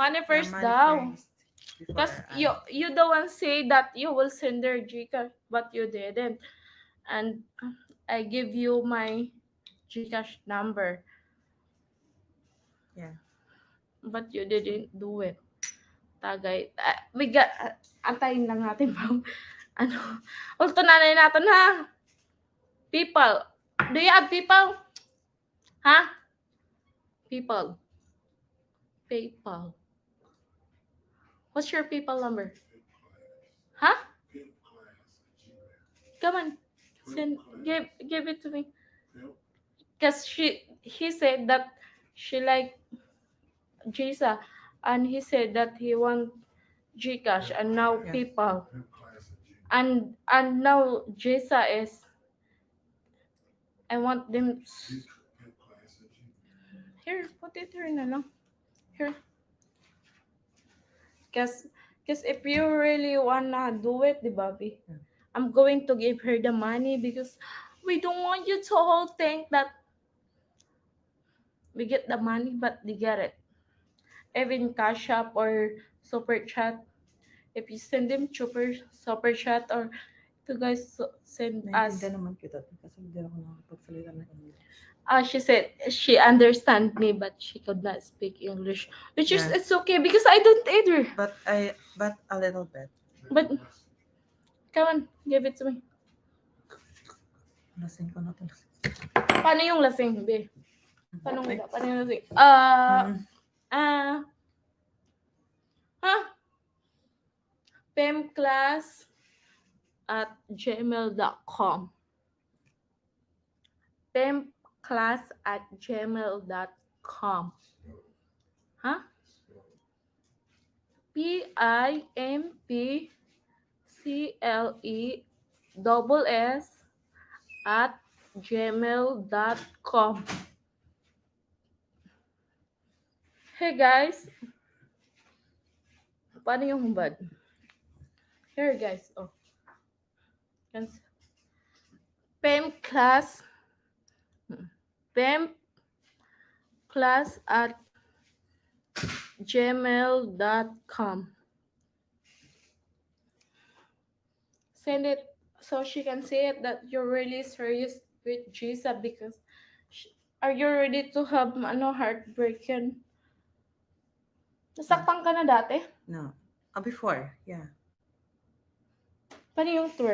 Money Yeah, first money daw. first before Because ano. you the one say that you will send their Gcash, but you didn't. And I give you my Gcash number, Yeah. but you didn't do it. Tagay. We got, antayin lang natin ba? Ano? Ulto nanay natin ha. People. Do you have people? Ha? People. PayPal. What's your PayPal number? Huh? Come on. Send, give it to me. Cause he said that she like Jisa, and he said that he want Gcash and now Yeah. PayPal, and now Jisa is, I want them here, put it here na lang. Here. Cause if you really wanna do it, di ba, Bi? Yeah. I'm going to give her the money because we don't want you to all think that we get the money, but they get it. Even Cash App or Super Chat, if you send them super chat, or to guys send us. Naintindihan naman kita kasi hindi ako nakakapagsalita ng English. She said she understand me, but she could not speak English, which is Yeah. it's okay because I don't either. But a little bit. But come on, give it to me. Lasing ko na to. Paano yung lasing, be? Paano Ay. nga? Paano yung lasing? Mm. Huh? pemclass@gmail.com. pemclass@gmail.com. Huh? PIMPCLE at gmail.com. Hey guys, paano yung humbad? Here guys, oh. Pemclass, pemclass@gmail.com. Send it so she can see it that you're really serious with Gisa, because are you ready to have heartbreaking? Nasaktan ka na dati? No. Before, yeah. Paano yung twerk?